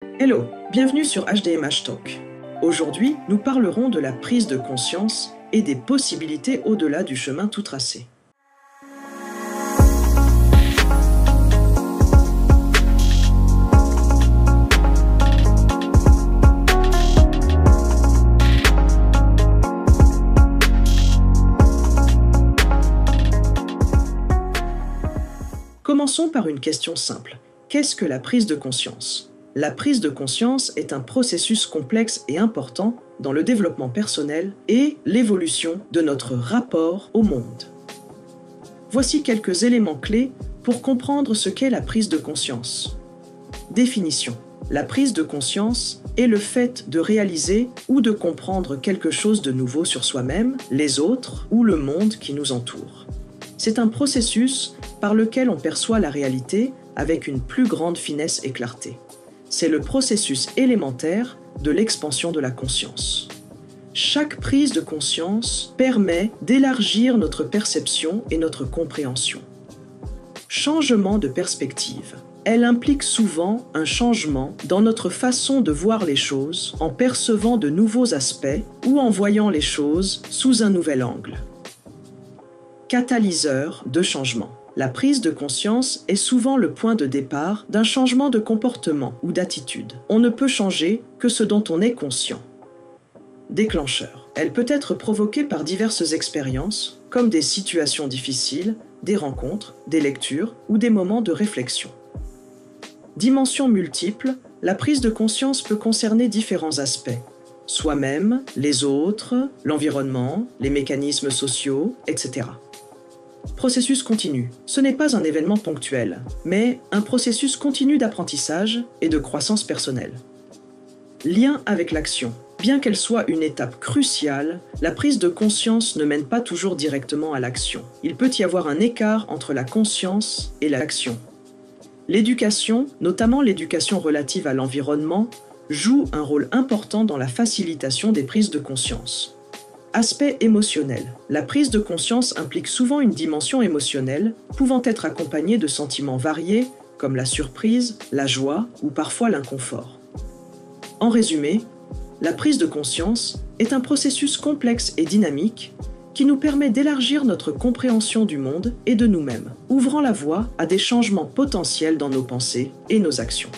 Hello, bienvenue sur HDMH Talk. Aujourd'hui, nous parlerons de la prise de conscience et des possibilités au-delà du chemin tout tracé. Commençons par une question simple. Qu'est-ce que la prise de conscience ? La prise de conscience est un processus complexe et important dans le développement personnel et l'évolution de notre rapport au monde. Voici quelques éléments clés pour comprendre ce qu'est la prise de conscience. Définition. La prise de conscience est le fait de réaliser ou de comprendre quelque chose de nouveau sur soi-même, les autres ou le monde qui nous entoure. C'est un processus par lequel on perçoit la réalité avec une plus grande finesse et clarté. C'est le processus élémentaire de l'expansion de la conscience. Chaque prise de conscience permet d'élargir notre perception et notre compréhension. Changement de perspective. Elle implique souvent un changement dans notre façon de voir les choses en percevant de nouveaux aspects ou en voyant les choses sous un nouvel angle. Catalyseur de changement. La prise de conscience est souvent le point de départ d'un changement de comportement ou d'attitude. On ne peut changer que ce dont on est conscient. Déclencheur. Elle peut être provoquée par diverses expériences, comme des situations difficiles, des rencontres, des lectures ou des moments de réflexion. Dimensions multiples, la prise de conscience peut concerner différents aspects. Soi-même, les autres, l'environnement, les mécanismes sociaux, etc. Processus continu. Ce n'est pas un événement ponctuel, mais un processus continu d'apprentissage et de croissance personnelle. Lien avec l'action. Bien qu'elle soit une étape cruciale, la prise de conscience ne mène pas toujours directement à l'action. Il peut y avoir un écart entre la conscience et l'action. L'éducation, notamment l'éducation relative à l'environnement, joue un rôle important dans la facilitation des prises de conscience. Aspect émotionnel. La prise de conscience implique souvent une dimension émotionnelle, pouvant être accompagnée de sentiments variés, comme la surprise, la joie ou parfois l'inconfort. En résumé, la prise de conscience est un processus complexe et dynamique qui nous permet d'élargir notre compréhension du monde et de nous-mêmes, ouvrant la voie à des changements potentiels dans nos pensées et nos actions.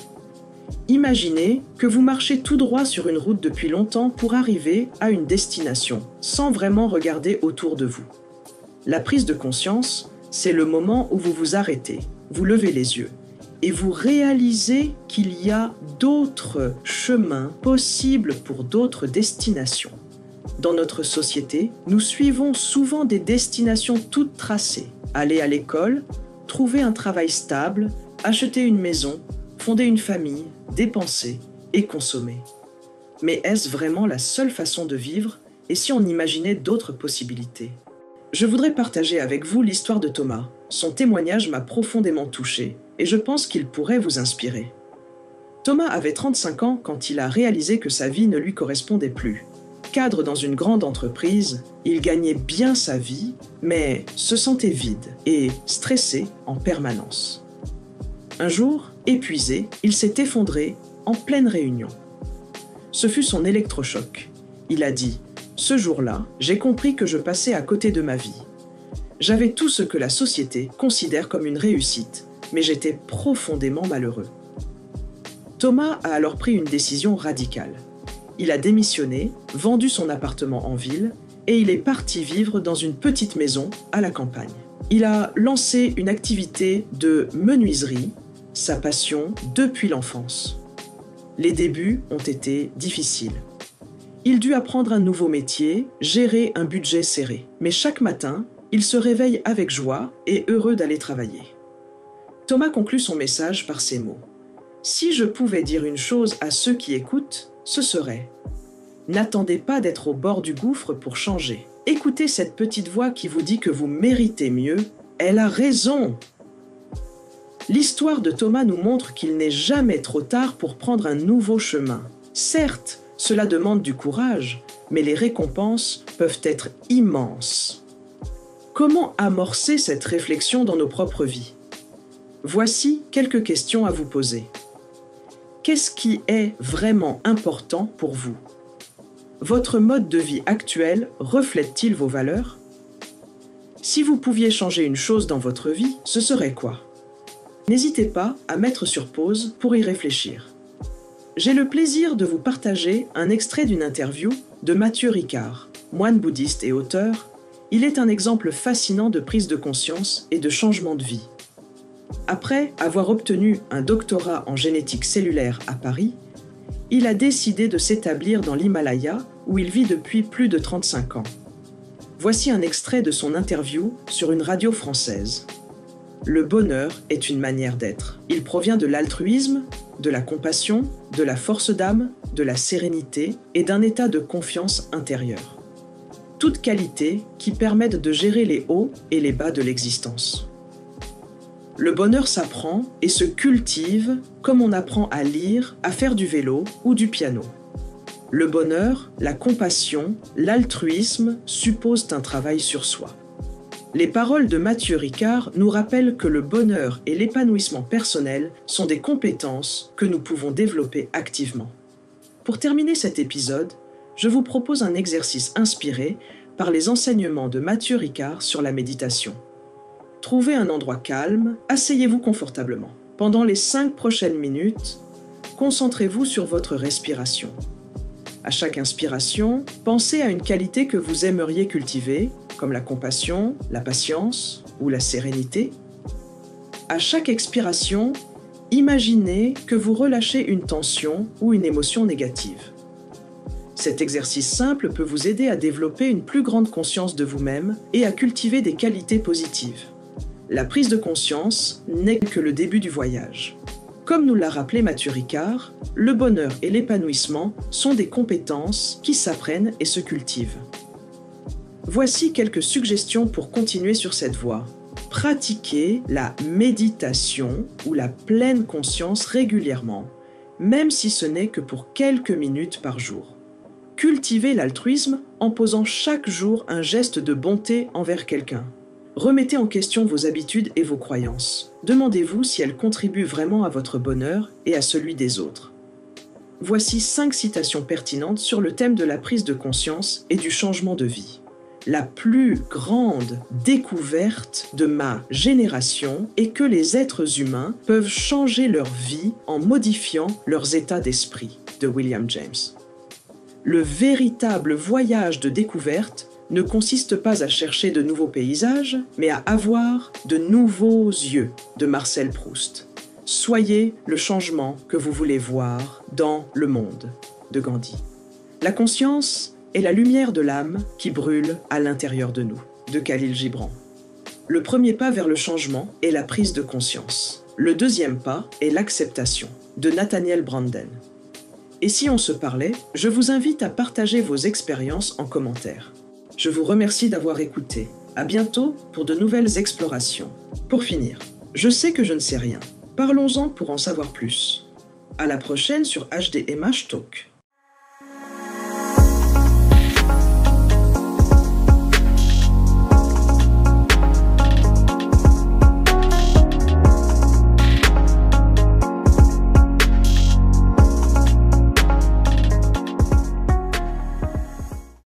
Imaginez que vous marchez tout droit sur une route depuis longtemps pour arriver à une destination, sans vraiment regarder autour de vous. La prise de conscience, c'est le moment où vous vous arrêtez, vous levez les yeux, et vous réalisez qu'il y a d'autres chemins possibles pour d'autres destinations. Dans notre société, nous suivons souvent des destinations toutes tracées. Aller à l'école, trouver un travail stable, acheter une maison, fonder une famille, dépenser et consommer. Mais est-ce vraiment la seule façon de vivre et si on imaginait d'autres possibilités ? Je voudrais partager avec vous l'histoire de Thomas. Son témoignage m'a profondément touché et je pense qu'il pourrait vous inspirer. Thomas avait 35 ans quand il a réalisé que sa vie ne lui correspondait plus. Cadre dans une grande entreprise, il gagnait bien sa vie, mais se sentait vide et stressé en permanence. Un jour, épuisé, il s'est effondré en pleine réunion. Ce fut son électrochoc. Il a dit « Ce jour-là, j'ai compris que je passais à côté de ma vie. J'avais tout ce que la société considère comme une réussite, mais j'étais profondément malheureux. » Thomas a alors pris une décision radicale. Il a démissionné, vendu son appartement en ville et il est parti vivre dans une petite maison à la campagne. Il a lancé une activité de menuiserie, sa passion depuis l'enfance. Les débuts ont été difficiles. Il dut apprendre un nouveau métier, gérer un budget serré. Mais chaque matin, il se réveille avec joie et heureux d'aller travailler. Thomas conclut son message par ces mots. « Si je pouvais dire une chose à ceux qui écoutent, ce serait « N'attendez pas d'être au bord du gouffre pour changer. Écoutez cette petite voix qui vous dit que vous méritez mieux. Elle a raison !» L'histoire de Thomas nous montre qu'il n'est jamais trop tard pour prendre un nouveau chemin. Certes, cela demande du courage, mais les récompenses peuvent être immenses. Comment amorcer cette réflexion dans nos propres vies ? Voici quelques questions à vous poser. Qu'est-ce qui est vraiment important pour vous? Votre mode de vie actuel reflète-t-il vos valeurs? Si vous pouviez changer une chose dans votre vie, ce serait quoi? N'hésitez pas à mettre sur pause pour y réfléchir. J'ai le plaisir de vous partager un extrait d'une interview de Matthieu Ricard, moine bouddhiste et auteur. Il est un exemple fascinant de prise de conscience et de changement de vie. Après avoir obtenu un doctorat en génétique cellulaire à Paris, il a décidé de s'établir dans l'Himalaya où il vit depuis plus de 35 ans. Voici un extrait de son interview sur une radio française. Le bonheur est une manière d'être. Il provient de l'altruisme, de la compassion, de la force d'âme, de la sérénité et d'un état de confiance intérieure. Toutes qualités qui permettent de gérer les hauts et les bas de l'existence. Le bonheur s'apprend et se cultive comme on apprend à lire, à faire du vélo ou du piano. Le bonheur, la compassion, l'altruisme supposent un travail sur soi. Les paroles de Matthieu Ricard nous rappellent que le bonheur et l'épanouissement personnel sont des compétences que nous pouvons développer activement. Pour terminer cet épisode, je vous propose un exercice inspiré par les enseignements de Matthieu Ricard sur la méditation. Trouvez un endroit calme, asseyez-vous confortablement. Pendant les 5 prochaines minutes, concentrez-vous sur votre respiration. À chaque inspiration, pensez à une qualité que vous aimeriez cultiver, comme la compassion, la patience ou la sérénité. À chaque expiration, imaginez que vous relâchez une tension ou une émotion négative. Cet exercice simple peut vous aider à développer une plus grande conscience de vous-même et à cultiver des qualités positives. La prise de conscience n'est que le début du voyage. Comme nous l'a rappelé Matthieu Ricard, le bonheur et l'épanouissement sont des compétences qui s'apprennent et se cultivent. Voici quelques suggestions pour continuer sur cette voie. Pratiquez la méditation ou la pleine conscience régulièrement, même si ce n'est que pour quelques minutes par jour. Cultivez l'altruisme en posant chaque jour un geste de bonté envers quelqu'un. Remettez en question vos habitudes et vos croyances. Demandez-vous si elles contribuent vraiment à votre bonheur et à celui des autres. Voici 5 citations pertinentes sur le thème de la prise de conscience et du changement de vie. La plus grande découverte de ma génération est que les êtres humains peuvent changer leur vie en modifiant leurs états d'esprit, de William James. Le véritable voyage de découverte ne consiste pas à chercher de nouveaux paysages, mais à avoir de nouveaux yeux, de Marcel Proust. Soyez le changement que vous voulez voir dans le monde, de Gandhi. La conscience est la lumière de l'âme qui brûle à l'intérieur de nous, de Khalil Gibran. Le premier pas vers le changement est la prise de conscience. Le deuxième pas est l'acceptation, de Nathaniel Branden. Et si on se parlait, je vous invite à partager vos expériences en commentaire. Je vous remercie d'avoir écouté. À bientôt pour de nouvelles explorations. Pour finir, je sais que je ne sais rien. Parlons-en pour en savoir plus. À la prochaine sur HDMH Talk.